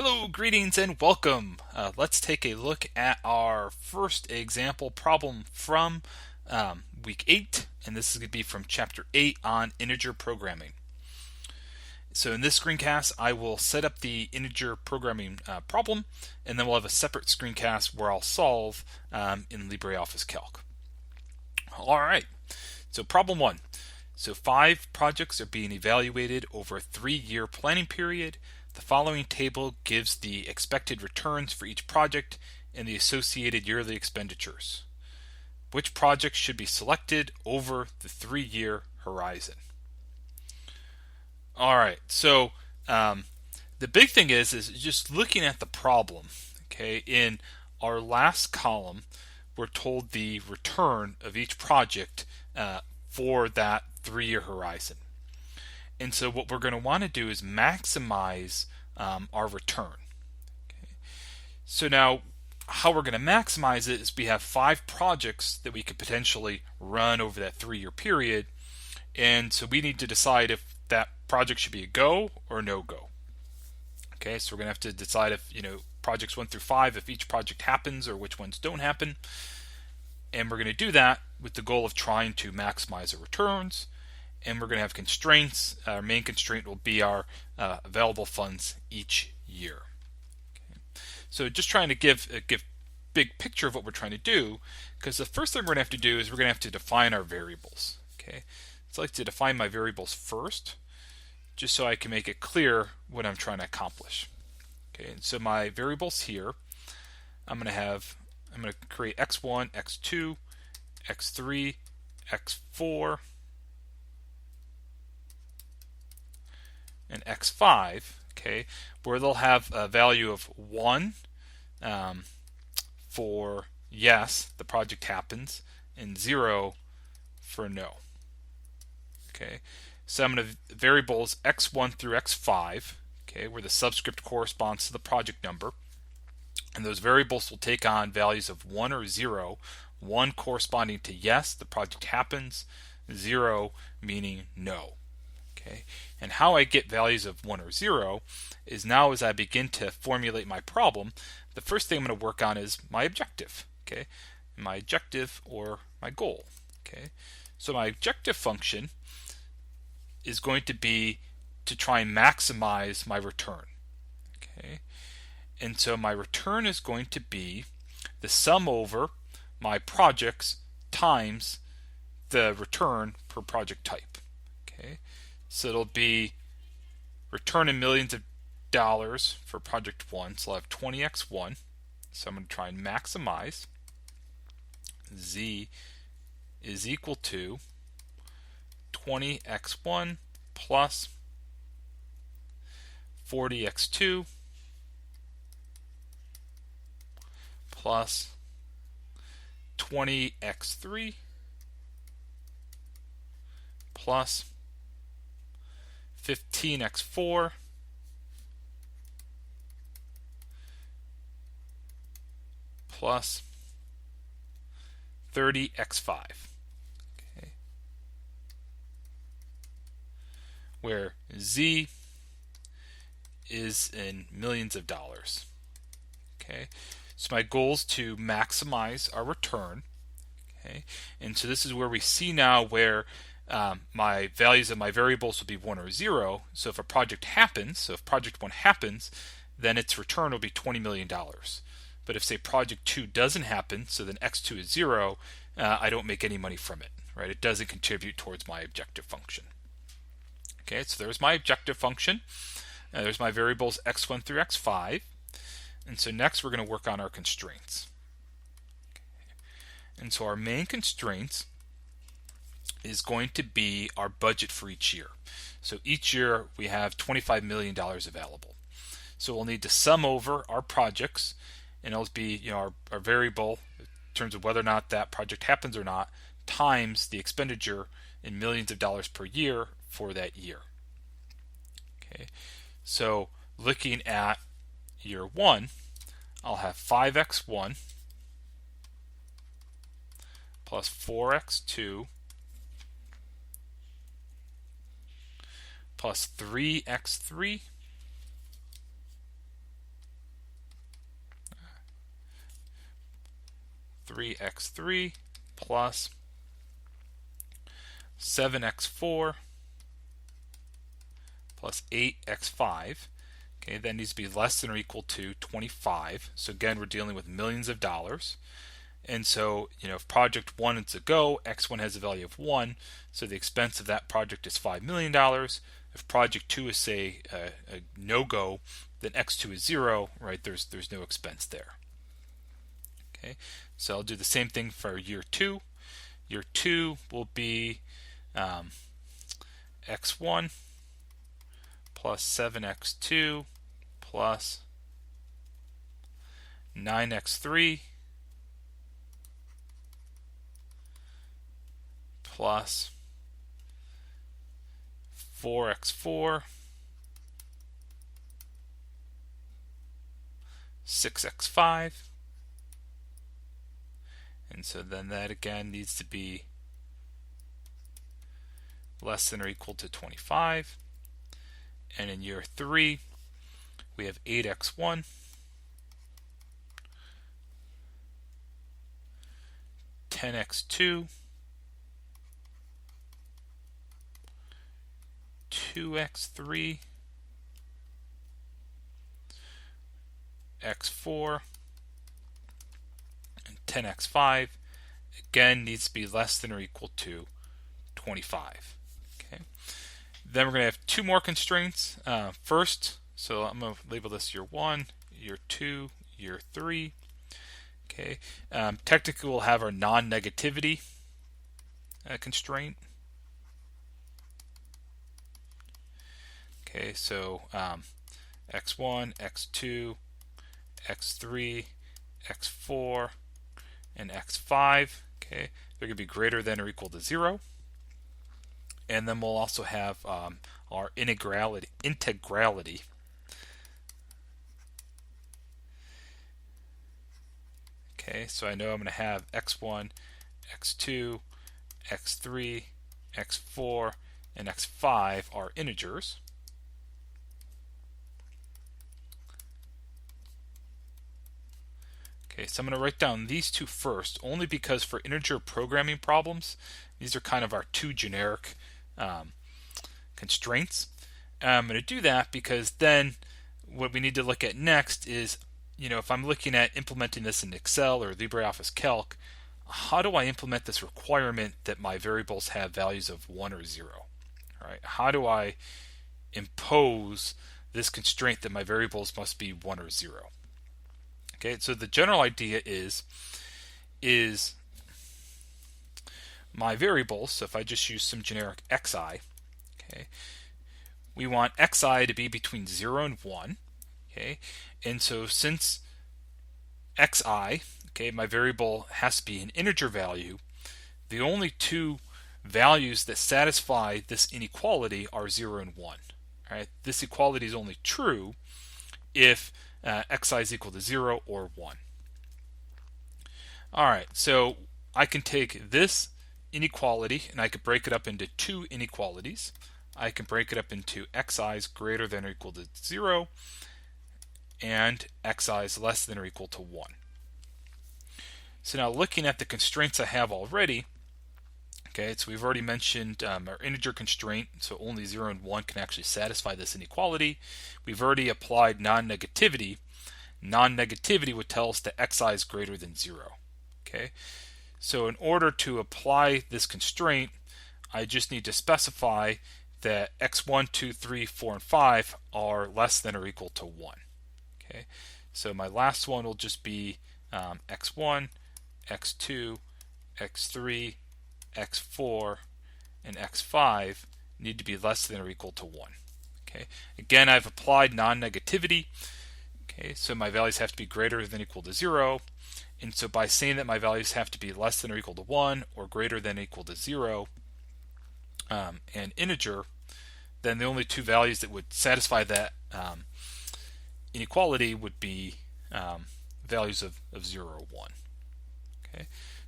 Hello, greetings, and welcome. Let's take a look at our first example problem from week 8, and this is going to be from chapter 8 on integer programming. So in this screencast, I will set up the integer programming problem, and then we'll have a separate screencast where I'll solve in LibreOffice Calc. All right, so problem 1. So 5 projects are being evaluated over a 3-year planning period. The following table gives the expected returns for each project and the associated yearly expenditures. Which project should be selected over the 3-year horizon? All right, so the big thing is just looking at the problem. Okay, in our last column, we're told the return of each project for that 3-year horizon. And so what we're going to want to do is maximize our return. Okay. So now how we're going to maximize it is we have 5 projects that we could potentially run over that 3-year period. And so we need to decide if that project should be a go or no go. Okay, so we're going to have to decide if, projects 1 through 5, if each project happens or which ones don't happen. And we're going to do that with the goal of trying to maximize our returns. And we're going to have constraints. Our main constraint will be our available funds each year. Okay. So just trying to give big picture of what we're trying to do, because the first thing we're going to have to do is we're going to have to define our variables. Okay, so I'd like to define my variables first, just so I can make it clear what I'm trying to accomplish. Okay, and so my variables here, I'm going to create x1, x2, x3, x4, and x5, okay, where they'll have a value of 1 for yes, the project happens, and 0 for no. Okay, so I'm going to variables x1 through x5, okay, where the subscript corresponds to the project number, and those variables will take on values of 1 or 0, 1 corresponding to yes, the project happens, 0 meaning no. Okay, and how I get values of 1 or 0 is now as I begin to formulate my problem, the first thing I'm going to work on is my objective. Okay, my objective or my goal. Okay, so my objective function is going to be to try and maximize my return. Okay, and so my return is going to be the sum over my projects times the return per project type. Okay, so it'll be return in millions of dollars for project 1. So I'll have 20x1. So I'm going to try and maximize. Z is equal to 20x1 plus 40x2 plus 20x3 plus 15x4 plus 30x5. Okay. Where Z is in millions of dollars. Okay. So my goal is to maximize our return. Okay. And so this is where we see now where my values of my variables will be 1 or 0. So if a project happens, so if project 1 happens, then its return will be $20 million. But if, say, project 2 doesn't happen, so then x2 is 0, I don't make any money from it. Right? It doesn't contribute towards my objective function. Okay, so there's my objective function. There's my variables x1 through x5. And so next we're going to work on our constraints. Okay. And so our main constraints is going to be our budget for each year. So each year we have $25 million available. So we'll need to sum over our projects, and it'll be our variable in terms of whether or not that project happens or not, times the expenditure in millions of dollars per year for that year. Okay, so looking at year 1, I'll have 5x1 plus 4x2 plus 3x3 3x3 plus 7x4 plus 8x5. Okay, that needs to be less than or equal to 25. So again, we're dealing with millions of dollars. And so, if project 1 is a go, x1 has a value of 1, so the expense of that project is $5 million. If project 2 is, say, a no-go, then x2 is 0, right? There's no expense there. Okay, so I'll do the same thing for year 2. Year 2 will be x1 plus 7x2 plus 9x3 plus 4x4 6x5, and so then that again needs to be less than or equal to 25. And in year 3 we have 8x1 10x2 2x3 x4 and 10x5 again needs to be less than or equal to 25. Okay. Then we're going to have two more constraints. First, so I'm going to label this year 1, year 2, year 3. Okay. Technically, we'll have our non-negativity constraint. Okay, so x1, x2, x3, x4, and x5. Okay, they're going to be greater than or equal to 0. And then we'll also have our integrality. Okay, so I know I'm going to have x1, x2, x3, x4, and x5 are integers. Okay, so I'm going to write down these two first, only because for integer programming problems, these are kind of our two generic constraints. I'm going to do that because then what we need to look at next is, if I'm looking at implementing this in Excel or LibreOffice Calc, how do I implement this requirement that my variables have values of 1 or 0? All right, how do I impose this constraint that my variables must be 1 or 0? Okay, so the general idea is my variables, so if I just use some generic xi, okay, we want xi to be between 0 and 1, okay, and so since xi, okay, my variable has to be an integer value, the only two values that satisfy this inequality are 0 and 1. All right, this equality is only true if xi is equal to 0 or 1. All right, so I can take this inequality and I could break it up into two inequalities. I can break it up into xi is greater than or equal to 0 and xi is less than or equal to 1. So now looking at the constraints I have already, okay, so we've already mentioned our integer constraint, so only 0 and 1 can actually satisfy this inequality. We've already applied non-negativity. Non-negativity would tell us that xi is greater than 0. Okay, so in order to apply this constraint, I just need to specify that x1, 2, 3, 4, and 5 are less than or equal to 1. Okay, so my last one will just be x1, x2, x3, x4, and x5 need to be less than or equal to 1. Okay, again, I've applied non-negativity. Okay, so my values have to be greater than or equal to 0. And so by saying that my values have to be less than or equal to 1 or greater than or equal to 0 and integer, then the only two values that would satisfy that inequality would be values of 0 or 1. Okay,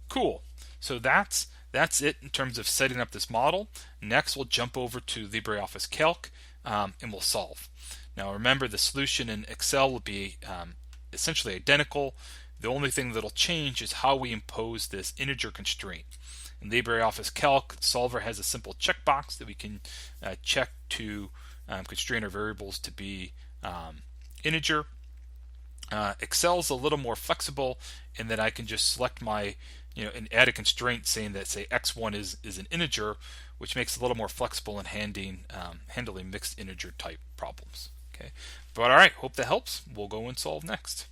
cool. So that's it in terms of setting up this model. Next, we'll jump over to LibreOffice Calc and we'll solve. Now remember, the solution in Excel will be essentially identical. The only thing that'll change is how we impose this integer constraint. In LibreOffice Calc, Solver has a simple checkbox that we can check to constrain our variables to be integer. Excel's a little more flexible in that I can just select my, and add a constraint saying that, say, x1 is an integer, which makes it a little more flexible in handling mixed integer type problems. Okay, but all right, hope that helps. We'll go and solve next.